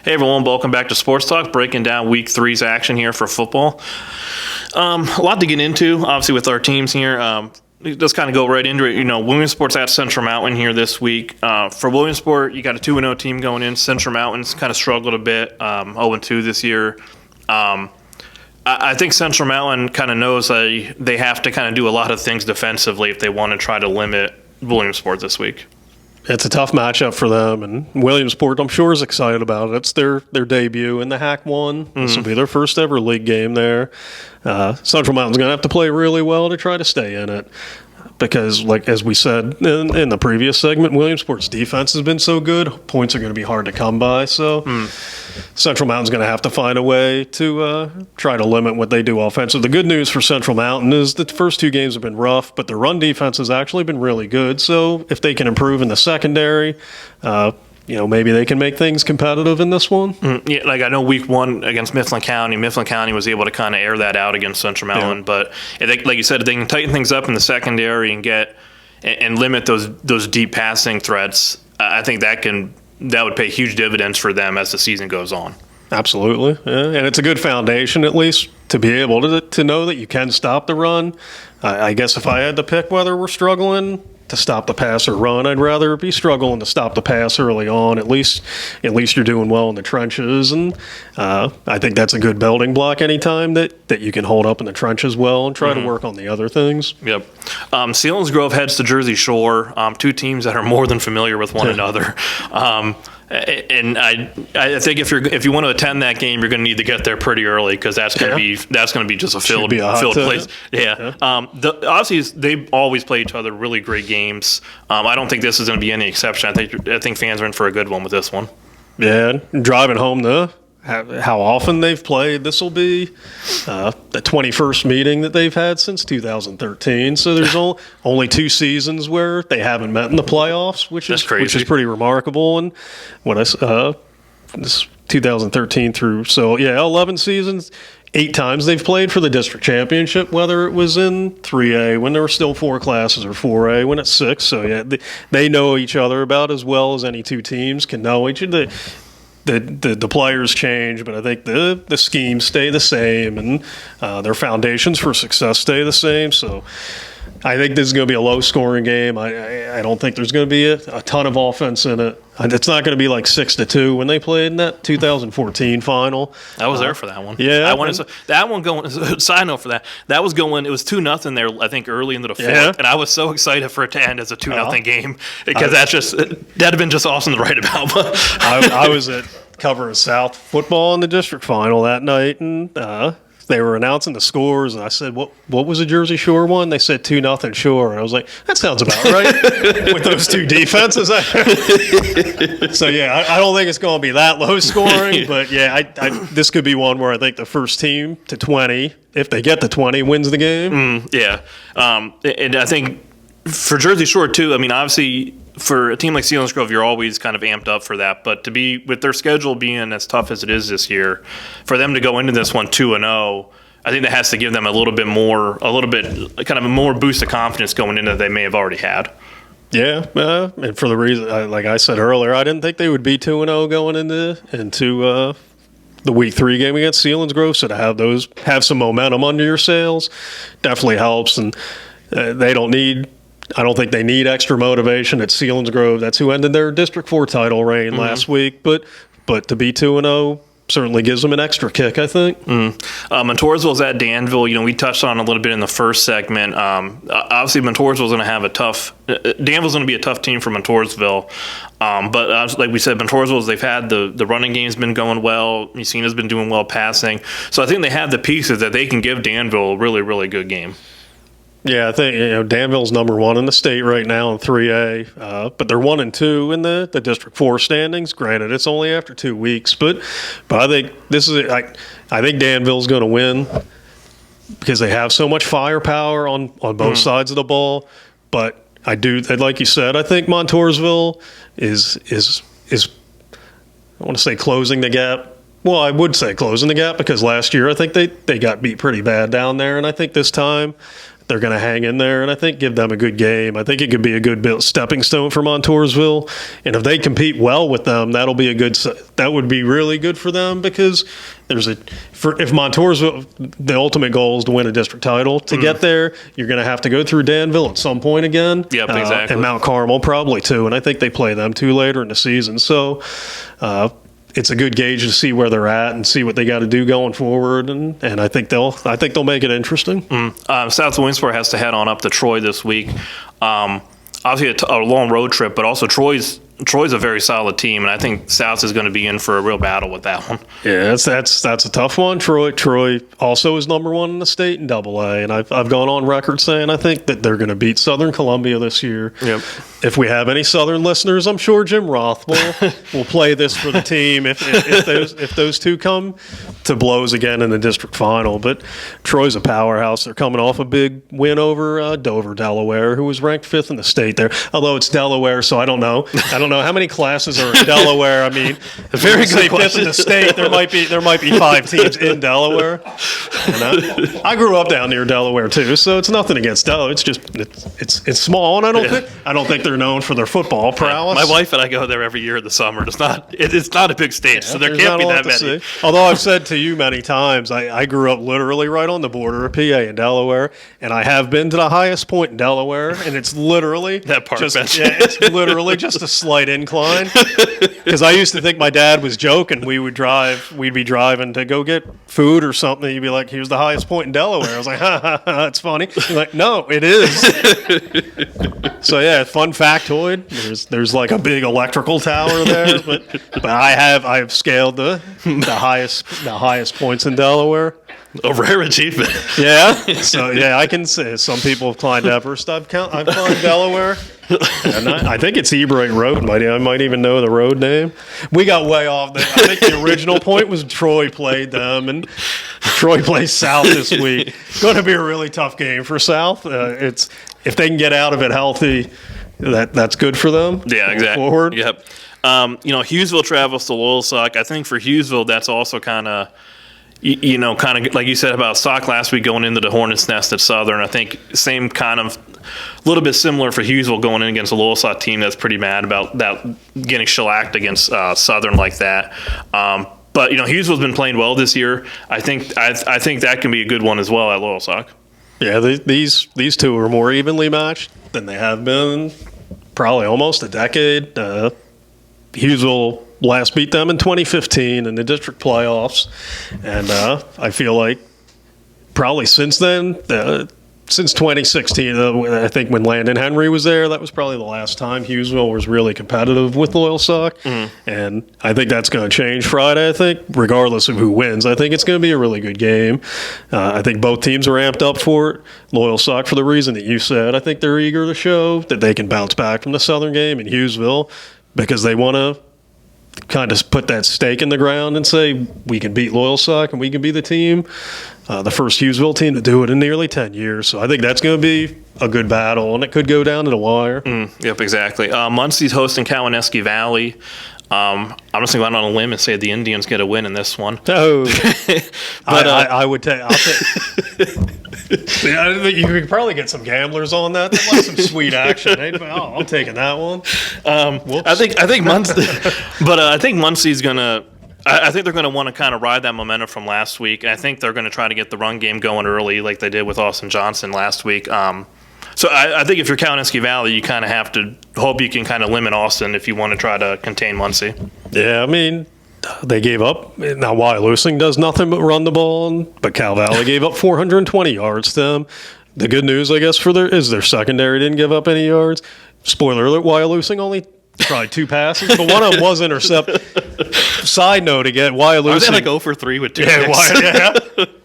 Hey everyone, welcome back to Sports Talk, breaking down Week 3's action here for football. A lot to get into, obviously, with our teams here. Let's kind of go right into it. Williamsport's at Central Mountain here this week. For Williamsport, you got a 2-0 team going in. Central Mountain's kind of struggled a bit, 0-2 this year. I think Central Mountain kind of knows they have to kind of do a lot of things defensively if they want to try to limit Williamsport this week. It's a tough matchup for them, and Williamsport, I'm sure, is excited about it. It's their debut in the HAC 1. Mm-hmm. This will be their first ever league game there. Central Mountain's going to have to play really well to try to stay in it because, as we said in the previous segment, Williamsport's defense has been so good, points are going to be hard to come by. So Central Mountain's going to have to find a way to try to limit what they do offensively. The good news for Central Mountain is that the first 2 games have been rough, but the run defense has actually been really good. So if they can improve in the secondary, maybe they can make things competitive in this one. Yeah, I know Week 1 against Mifflin County was able to kind of air that out against Central Mountain. Yeah. But like you said, if they can tighten things up in the secondary and limit those deep passing threats, I think that would pay huge dividends for them as the season goes on. Absolutely, yeah. And it's a good foundation, at least, to be able to know that you can stop the run. I guess if I had to pick whether we're struggling to stop the pass or run, I'd rather be struggling to stop the pass early on. At least you're doing well in the trenches, and I think that's a good building block anytime that you can hold up in the trenches well and try to work on the other things. Yep. Selinsgrove heads to Jersey Shore, 2 teams that are more than familiar with one another. And I think if you want to attend that game, you're going to need to get there pretty early because that's going to be just a filled place. Yeah. Obviously, they always play each other really great games. I don't think this is going to be any exception. I think fans are in for a good one with this one. Yeah, driving home to how often they've played. This will be the 21st meeting that they've had since 2013. So there's only 2 seasons where they haven't met in the playoffs, which is pretty remarkable. And this 2013 through 11 seasons. 8 times they've played for the district championship, whether it was in 3A when there were still 4 classes or 4A when it's 6. So yeah, they know each other about as well as any 2 teams can know each other. The players change, but I think the schemes stay the same, and their foundations for success stay the same. So I think this is going to be a low-scoring game. I don't think there's going to be a ton of offense in it. It's not going to be like 6-2 when they played in that 2014 final. I was there for that one. Yeah, that one going. Side note for that. That was going. It was 2-0 there. I think early into the 4th, and I was so excited for it to end as a 2-0 game because that'd have been just awesome to write about. I was at covering South football in the district final that night, and they were announcing the scores, and I said, "What was the Jersey Shore one?" They said 2-0 Shore, and I was like, "That sounds about right with those 2 defenses." So yeah, I don't think it's going to be that low scoring, but yeah, this could be one where I think the first team to 20, if they get to 20, wins the game. Yeah, and I think for Jersey Shore too. I mean, obviously, for a team like Selinsgrove, you're always kind of amped up for that. But to be with their schedule being as tough as it is this year, for them to go into this one 2-0, I think that has to give them a little bit kind of a more boost of confidence going into that they may have already had. Yeah, and for the reason, like I said earlier, I didn't think they would be 2-0 going into the Week 3 game against Selinsgrove. So to have some momentum under your sails definitely helps, and they don't need. I don't think they need extra motivation at Selinsgrove. That's who ended their District 4 title reign last week. But to be 2-0 certainly gives them an extra kick, I think. Montoursville's at Danville. We touched on a little bit in the first segment. Obviously, Montoursville's going to have Danville's going to be a tough team for Montoursville. But like we said, Montoursville's, they've had the running game's been going well. Messina's been doing well passing. So I think they have the pieces that they can give Danville a really, really good game. Yeah, I think Danville's number 1 in the state right now in 3A, but they're 1 and 2 in the District 4 standings. Granted, it's only after 2 weeks, but I think I think Danville's going to win because they have so much firepower on both sides of the ball. But like you said, I think Montoursville is I want to say closing the gap. Well, I would say closing the gap because last year I think they got beat pretty bad down there, and I think this time they're going to hang in there, and I think give them a good game. I think it could be a good stepping stone for Montoursville, and if they compete well with them, that would be really good for them, because if Montoursville, the ultimate goal is to win a district title. To get there, you're going to have to go through Danville at some point again. Yep, exactly. And Mount Carmel probably too, and I think they play them too later in the season. So it's a good gauge to see where they're at and see what they got to do going forward, and I think they'll make it interesting. South Williamsport has to head on up to Troy this week. Obviously, a long road trip, but also Troy's a very solid team, and I think South is going to be in for a real battle with that one. Yeah, that's a tough one. Troy also is number one in the state in AA, and I've gone on record saying I think that they're going to beat Southern Columbia this year. Yep. If we have any Southern listeners, I'm sure Jim Roth will play this for the team if those two come to blows again in the district final. But Troy's a powerhouse. They're coming off a big win over Dover, Delaware, who was ranked 5th in the state there. Although it's Delaware, so I don't know how many classes are in Delaware. I mean, a very good question. 5th in the state. There might be 5 teams in Delaware. And I grew up down near Delaware too, so it's nothing against Delaware. It's just it's small, and I don't think they're known for their football prowess. My wife and I go there every year in the summer. It's not a big state, so there can't be that many. Although I've said to you many times, I grew up literally right on the border of PA and Delaware, and I have been to the highest point in Delaware, and it's literally that park bench. Yeah, it's literally just a slight incline. Because I used to think my dad was joking. We'd be driving to go get food or something. He'd be like, "Here's the highest point in Delaware." I was like, "Ha, that's funny." He's like, "No, it is." So yeah, fun factoid. There's like a big electrical tower there, but I have scaled the highest points in Delaware. A rare achievement. Yeah. So yeah, I can say some people have climbed Everest. I've climbed Delaware. And I think it's Ebright Road. I might even know the road name. We got way off. I think the original point was Troy played them, and Troy plays South this week. It's going to be a really tough game for South. If they can get out of it healthy, that's good for them. Yeah, exactly. Forward. Yep. Hughesville travels to Loyalsock. I think for Hughesville, that's also kind of. Kind of like you said about Sock last week going into the Hornets' Nest at Southern. I think same kind of, a little bit similar for Hughesville going in against a Loyalsock team that's pretty mad about that getting shellacked against Southern like that. But Hughesville's been playing well this year. I think that can be a good one as well at Loyalsock. Yeah, these two are more evenly matched than they have been probably almost a decade. Hughesville last beat them in 2015 in the district playoffs, and I feel like probably since then, since 2016, I think when Landon Henry was there, that was probably the last time Hughesville was really competitive with Loyalsock, and I think that's going to change Friday. I think regardless of who wins, I think it's going to be a really good game. I think both teams are amped up for it. Loyalsock, for the reason that you said, I think they're eager to show that they can bounce back from the Southern game, and Hughesville, because they want to kind of put that stake in the ground and say we can beat Loyalsock and we can be the team, the first Hughesville team to do it in nearly 10 years. So I think that's going to be a good battle, and it could go down to the wire. Yep, exactly. Muncie's hosting Cowanesque Valley. I'm just going to go out on a limb and say the Indians get a win in this one. Oh, but I would take. I'll take. Yeah, you could probably get some gamblers on that. They like some sweet action. I'm taking that one. I think Muncie, but I think Muncie's gonna. I think they're going to want to kind of ride that momentum from last week, and I think they're going to try to get the run game going early, like they did with Austin Johnson last week. So I think if you're Cowanesque Valley, you kind of have to hope you can kind of limit Austin if you want to try to contain Muncie. Yeah, I mean, they gave up. Now, Wyalusing does nothing but run the ball, but Cal Valley gave up 420 yards to them. The good news, I guess, is their secondary didn't give up any yards. Spoiler alert, Wyalusing only tried 2 passes, but one of them was intercepted. Side note again, Wyalusing. Are they like 0 for 3 with 2 picks?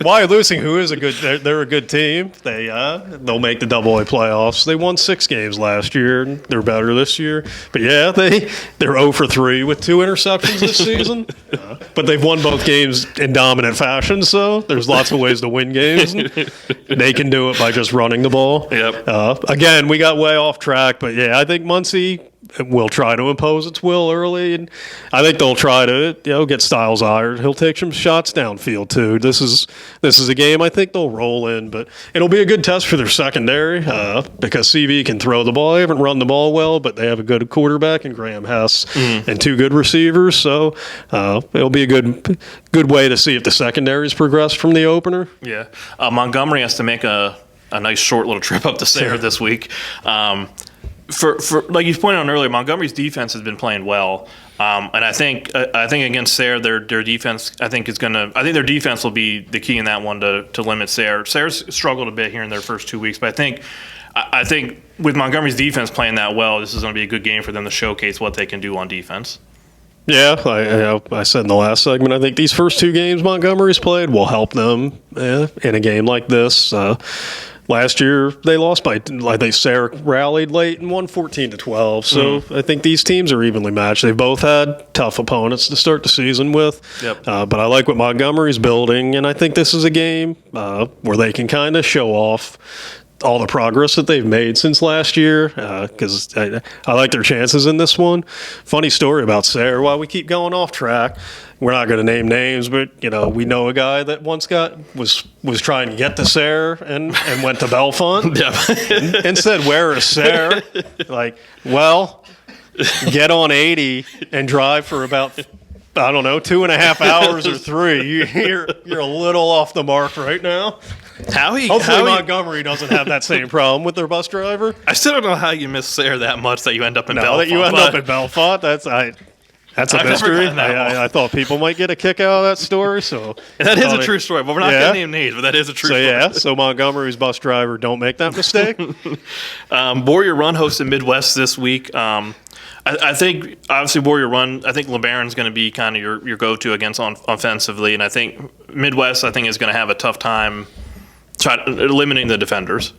Wyalusing, who is they're a good team. They'll make the AA playoffs. They won 6 games last year. They're better this year. But yeah, they're 0 for 3 with 2 interceptions this season. But they've won both games in dominant fashion, so there's lots of ways to win games. They can do it by just running the ball. Yep. Again, we got way off track, but yeah, I think Muncie will try to impose its will early, and I think they'll try to get Styles ired. He'll take some shots downfield too. This is a game I think they'll roll in, but it'll be a good test for their secondary because CV can throw the ball. They haven't run the ball well, but they have a good quarterback in Graham Hess and two good receivers, so it'll be a good way to see if the secondary's progressed from the opener. Yeah, Montgomery has to make a nice short little trip up to Sayre this week. For like you pointed out earlier, Montgomery's defense has been playing well, and I think against Sayre, their defense I think their defense will be the key in that one to limit Sayre. Sayre's struggled a bit here in their first 2 weeks, but I think with Montgomery's defense playing that well, this is going to be a good game for them to showcase what they can do on defense. Yeah, I said in the last segment, I think these first 2 games Montgomery's played will help them in a game like this. Last year they lost by, Sayre rallied late and won 14-12. So I think these teams are evenly matched. They've both had tough opponents to start the season with. Yep. But I like what Montgomery's building, and I think this is a game where they can kind of show off all the progress that they've made since last year, because I like their chances in this one. Funny story about Sayre. While we keep going off track, we're not going to name names, but we know a guy that once was trying to get to Sayre and went to Bellefonte and said, "Where is Sayre?" Get on 80 and drive for about 2.5 hours or 3. You're a little off the mark right now. Hopefully Montgomery doesn't have that same problem with their bus driver. I still don't know how you miss Sayre that much that you end up in Bellefonte. That you end up in Bellefonte, that's a mystery. I thought people might get a kick out of that story. So that is a true story, but we're not going to name names. But that is a true story. So Montgomery's bus driver, don't make that mistake. Warrior Run hosted Midwest this week. I think obviously Warrior Run. I think LeBaron's going to be kind of your go-to against offensively, and I think Midwest is going to have a tough time limiting the defenders.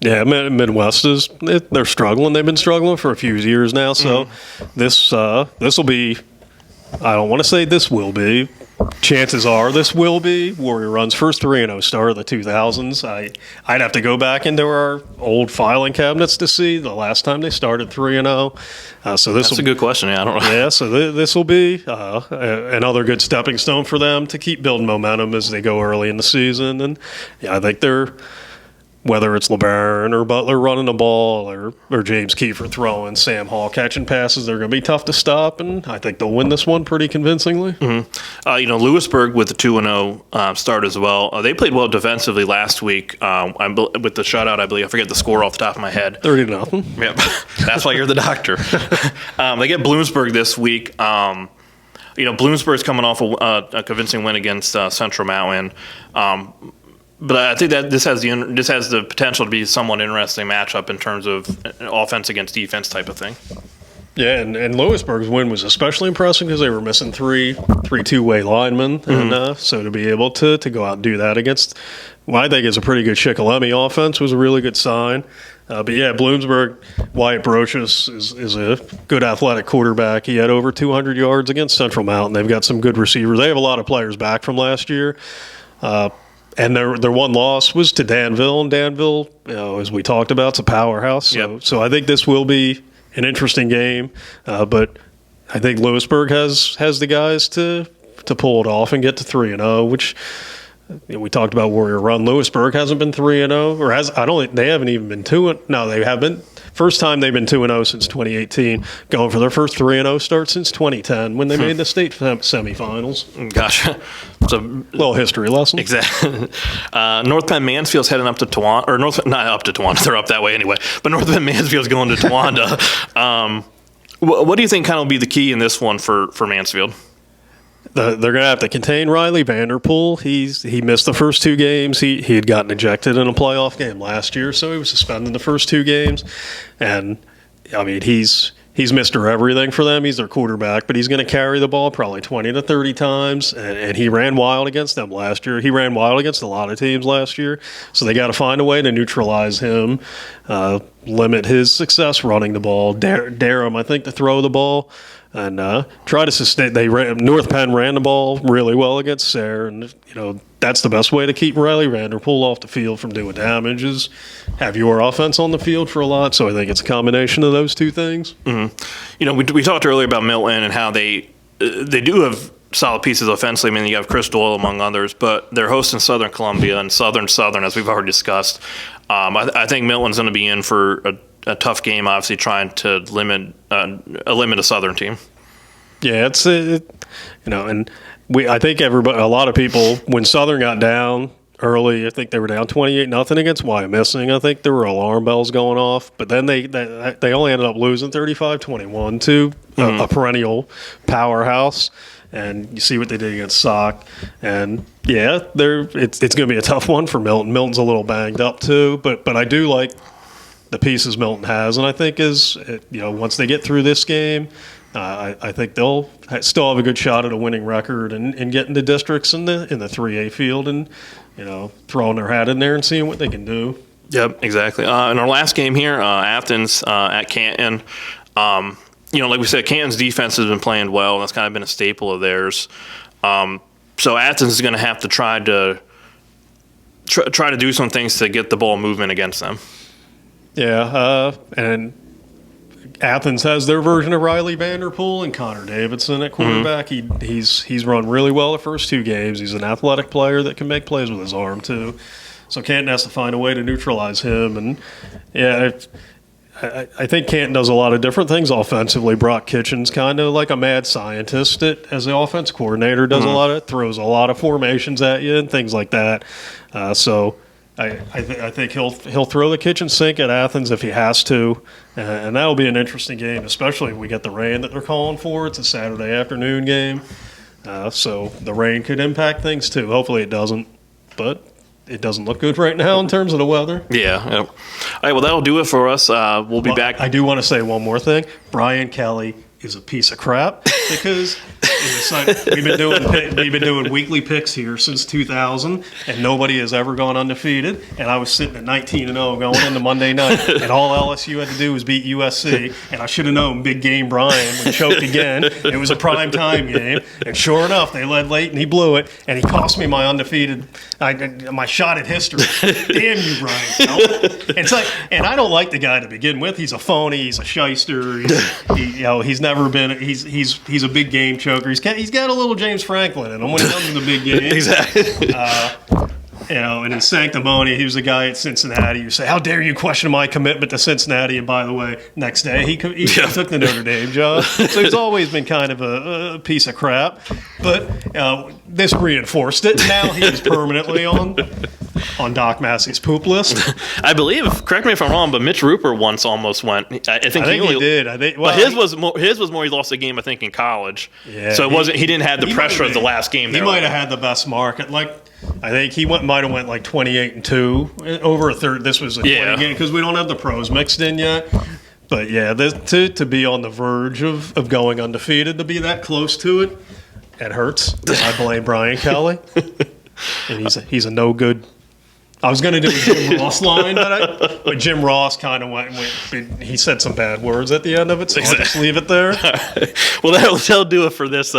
Yeah, Midwest they're struggling. They've been struggling for a few years now. So this will be. I don't want to say this will be. Chances are this will be Warrior Run's first 3-0 start of the 2000s. I'd have to go back into our old filing cabinets to see the last time they started 3-0. So that's a good question. Yeah, I don't know. Yeah, so this will be another good stepping stone for them to keep building momentum as they go early in the season. And I think whether it's LeBaron or Butler running the ball or James Kiefer throwing, Sam Hall catching passes, they're going to be tough to stop, and I think they'll win this one pretty convincingly. Lewisburg with the 2-0 start as well. They played well defensively last week with the shutout, I believe. I forget the score off the top of my head. 30-0. Yep, that's why you're the doctor. They get Bloomsburg this week. Bloomsburg's coming off a convincing win against Central Mountain. But I think that this has the potential to be a somewhat interesting matchup in terms of offense against defense type of thing. Yeah, and Lewisburg's win was especially impressive because they were missing three two-way linemen, and so to be able to go out and do that against what I think is a pretty good Shikellamy offense was a really good sign. But yeah, Bloomsburg, Wyatt Brocious is a good athletic quarterback. He had over 200 yards against Central Mountain. They've got some good receivers. They have a lot of players back from last year. And their one loss was to Danville, and Danville, as we talked about, it's a powerhouse. So I think this will be an interesting game, but I think Lewisburg has the guys to pull it off and get to 3-0, which we talked about Warrior Run. Lewisburg hasn't been 3-0, or they haven't even been 2-0. No, they have been. First time they've been 2-0 since 2018, going for their first 3-0 start since 2010 when they made the state semifinals. Gotcha. It's a little history lesson. Exactly. North Penn Mansfield's heading up to Towanda, or not up to Towanda, they're up that way anyway, but North Penn Mansfield's going to Towanda. What do you think kind of will be the key in this one for Mansfield? They're going to have to contain Riley Vanderpool. He missed the first 2 games. He had gotten ejected in a playoff game last year, so he was suspended the first 2 games. And I mean, he's Mr. Everything for them. He's their quarterback, but he's going to carry the ball probably 20 to 30 times. And he ran wild against them last year. He ran wild against a lot of teams last year. So they got to find a way to neutralize him, limit his success running the ball, dare him, I think, to throw the ball. and try to sustain. North Penn ran the ball really well against Sayre, and that's the best way to keep Riley Vanderpool off the field from doing damage is have your offense on the field for a lot. So I think it's a combination of those two things. Mm-hmm. We talked earlier about Milton and how they do have solid pieces offensively. I mean, you have Chris Doyle among others, but they're hosting Southern Columbia and Southern, as we've already discussed. I think Milton's going to be in for a tough game, obviously trying to limit a Southern team. Yeah, and I think a lot of people, when Southern got down early, I think they were down 28-0 against Wyomissing. I think there were alarm bells going off, but then they only ended up losing 35-21 to a perennial powerhouse. And you see what they did against Sauk, and yeah, it's going to be a tough one for Milton. Milton's a little banged up too, but I do like the pieces Milton has, and I think once they get through this game, I think they'll still have a good shot at a winning record and getting to districts in the 3A field, and throwing their hat in there and seeing what they can do. Yep, exactly. In our last game here, Athens at Canton. Like we said, Canton's defense has been playing well, and that's kind of been a staple of theirs. So Athens is going to have to try to do some things to get the ball movement against them. Yeah, and Athens has their version of Riley Vanderpool and Connor Davidson at quarterback. Mm-hmm. He's run really well the first two games. He's an athletic player that can make plays with his arm too. So Canton has to find a way to neutralize him. And yeah, I think Canton does a lot of different things offensively. Brock Kitchen's kind of like a mad scientist as the offense coordinator, does throws a lot of formations at you and things like that. So I think he'll throw the kitchen sink at Athens if he has to, and that'll be an interesting game, especially if we get the rain that they're calling for. It's a Saturday afternoon game, so the rain could impact things too. Hopefully it doesn't, but it doesn't look good right now in terms of the weather. Yeah. All right, well, that'll do it for us. We'll be back. I do want to say one more thing. Brian Kelly is a piece of crap because we've been doing weekly picks here since 2000, and nobody has ever gone undefeated. And I was sitting at 19-0 going into Monday night, and all LSU had to do was beat USC. And I should have known Big Game Brian would choke again. It was a prime time game, and sure enough, they led late, and he blew it, and he cost me my my shot at history. Damn you, Brian! And I don't like the guy to begin with. He's a phony. He's a shyster. He's never been. He's a big game choker. He's got a little James Franklin in him when he comes to the big game. Exactly. And in sanctimony, he was a guy at Cincinnati who say, "How dare you question my commitment to Cincinnati?" And by the way, next day he took the Notre Dame job. So he's always been kind of a piece of crap. But this reinforced it. Now he is permanently on Doc Massey's poop list. I believe, correct me if I'm wrong, but Mitch Rupert once almost went. I think he did. But his was more. He lost the game, I think, in college. Yeah, so it wasn't. He didn't have the pressure of the last game. He might have had the best mark. I think he might have went like 28-2 over a third. This was a 20 game because we don't have the pros mixed in yet. But yeah, to be on the verge of going undefeated, to be that close to it, it hurts. I blame Brian Kelly, and he's a no good. I was going to do a Jim Ross line, but Jim Ross kind of went. He said some bad words at the end of it, so I'll just leave it there. Well, that'll do it for this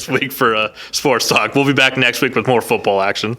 week for Sports Talk. We'll be back next week with more football action.